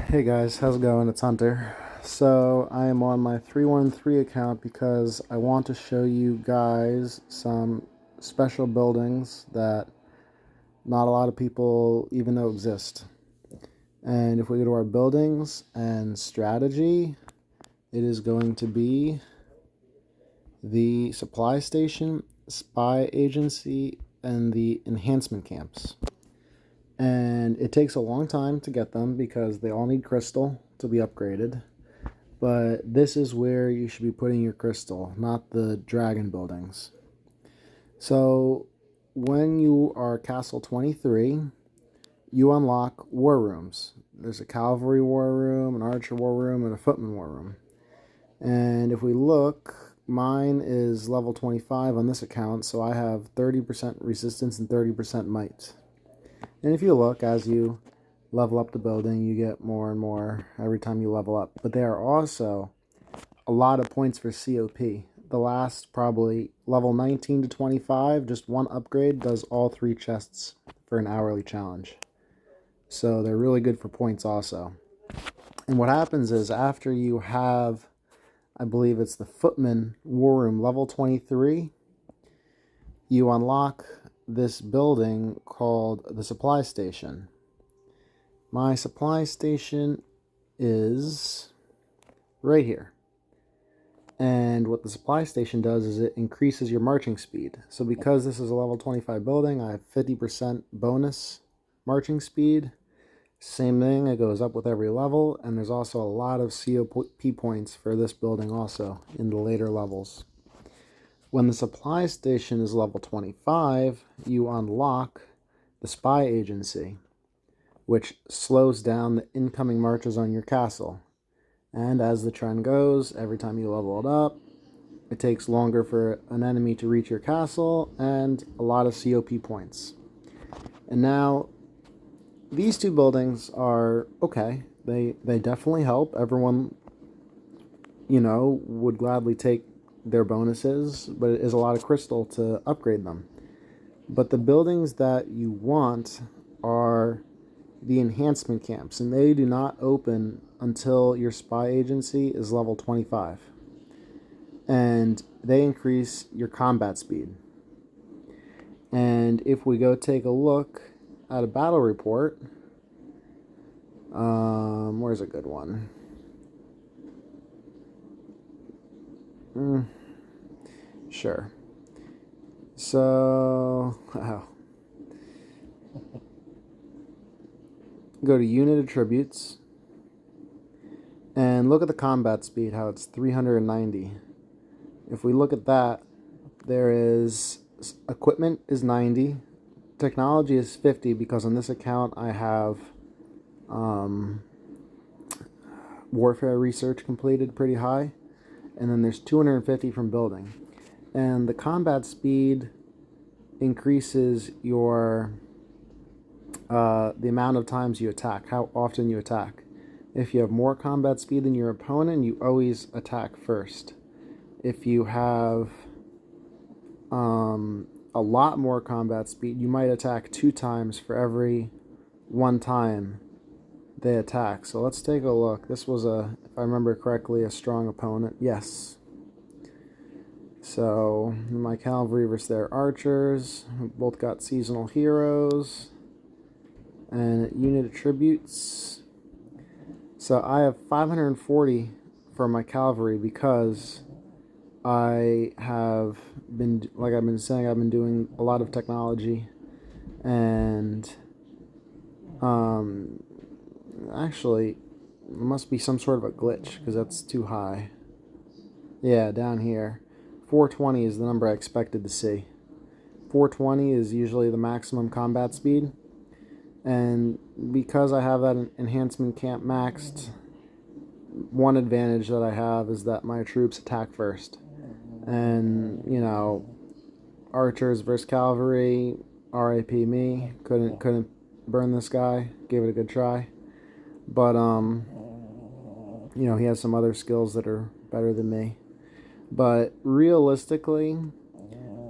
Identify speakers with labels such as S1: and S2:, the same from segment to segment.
S1: Hey guys, how's it going? It's Hunter. So I am on my 313 account because I want to show you guys some special buildings that not a lot of people even know exist. And if we go to our buildings and strategy, it is going to be the supply station, spy agency, and the enhancement camps. And it takes a long time to get them because they all need crystal to be upgraded. But this is where you should be putting your crystal, not the dragon buildings. So when you are Castle 23, you unlock war rooms. There's a cavalry war room, an archer war room, and a footman war room. And if we look, mine is level 25 on this account, so I have 30% resistance and 30% might. And if you look, as you level up the building, you get more and more every time you level up. But there are also a lot of points for COP. The last probably level 19 to 25, just one upgrade does all 3 chests for an hourly challenge. So they're really good for points also. And what happens is after you have, I believe it's the Footman War Room level 23, you unlock this building called the Supply Station. My supply station is right here. And what the supply station does is it increases your marching speed. So because this is a level 25 building, I have 50% bonus marching speed. Same thing, it goes up with every level, and there's also a lot of COP points for this building also in the later levels. When the supply station is level 25, you unlock the spy agency, which slows down the incoming marches on your castle. And as the trend goes, every time you level it up, it takes longer for an enemy to reach your castle and a lot of COP points. And now, these two buildings are okay. They definitely help. Everyone, would gladly take their bonuses, but it is a lot of crystal to upgrade them. But the buildings that you want are the enhancement camps, and they do not open until your spy agency is level 25. And they increase your combat speed. And if we go take a look at a battle report, where's a good one? Sure. So, go to unit attributes and look at the combat speed, how it's 390. If we look at that, there is equipment is 90, technology is 50 because on this account I have warfare research completed pretty high, and then there's 250 from building. And the combat speed increases your the amount of times you attack, how often you attack. If you have more combat speed than your opponent, you always attack first. If you have a lot more combat speed, you might attack 2 times for every 1 time they attack. So let's take a look. This was if I remember correctly, a strong opponent. Yes. So my cavalry versus their archers. We both got seasonal heroes and unit attributes. So I have 540 for my cavalry because I have been, like I've been saying, I've been doing a lot of technology, and actually, it must be some sort of a glitch because that's too high. Yeah, down here, 420 is the number I expected to see. 420 is usually the maximum combat speed, and because I have that enhancement camp maxed, one advantage that I have is that my troops attack first. And, archers versus cavalry, RAP me, couldn't burn this guy, gave it a good try. But, he has some other skills that are better than me. But realistically,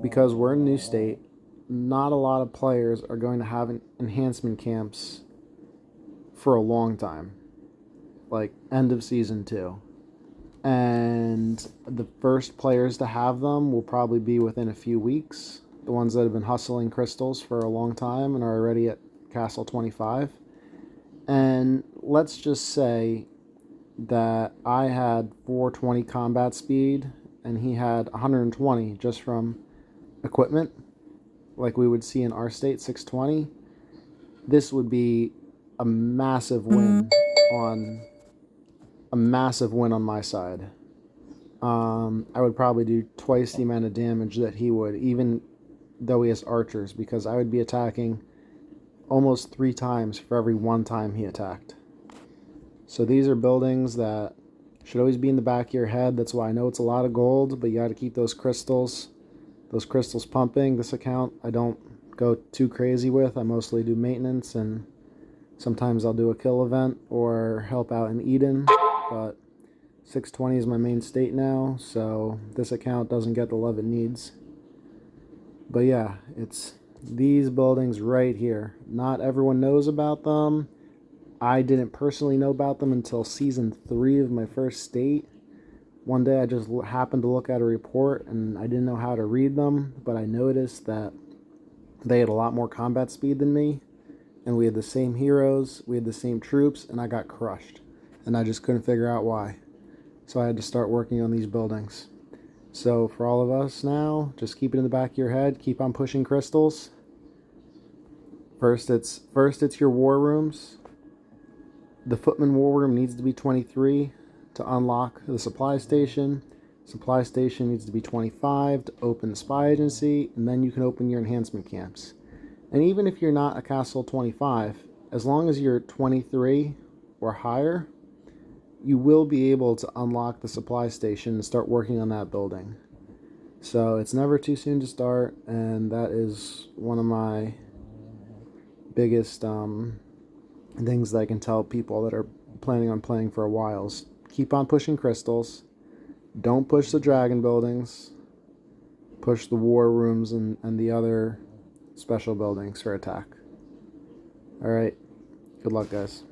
S1: because we're in New State, not a lot of players are going to have enhancement camps for a long time. like end of season 2. And the first players to have them will probably be within a few weeks. The ones that have been hustling crystals for a long time and are already at Castle 25. And let's just say that I had 420 combat speed and he had 120 just from equipment, like we would see in our state 620. This would be a massive win on my side. I would probably do twice the amount of damage that he would, even though he has archers, because I would be attacking almost 3 times for every 1 time he attacked. So these are buildings that should always be in the back of your head. That's why I know it's a lot of gold, but you got to keep those crystals pumping. This account I don't go too crazy with. I mostly do maintenance, and sometimes I'll do a kill event or help out in Eden, but 620 is my main state now, so this account doesn't get the love it needs. But yeah, it's these buildings right here. Not everyone knows about them. I didn't personally know about them until season 3 of my first state. One day I just happened to look at a report and I didn't know how to read them, but I noticed that they had a lot more combat speed than me, and we had the same heroes, we had the same troops, and I got crushed. And I just couldn't figure out why. So I had to start working on these buildings. So for all of us now, just keep it in the back of your head, keep on pushing crystals. First it's your war rooms. The Footman War Room needs to be 23 to unlock the supply station. Supply station needs to be 25 to open the spy agency, and then you can open your enhancement camps. And even if you're not a Castle 25, as long as you're 23 or higher, you will be able to unlock the supply station and start working on that building. So it's never too soon to start, and that is one of my biggest things that I can tell people that are planning on playing for a while is keep on pushing crystals. Don't push the dragon buildings. Push the war rooms and the other special buildings for attack. Alright, good luck guys.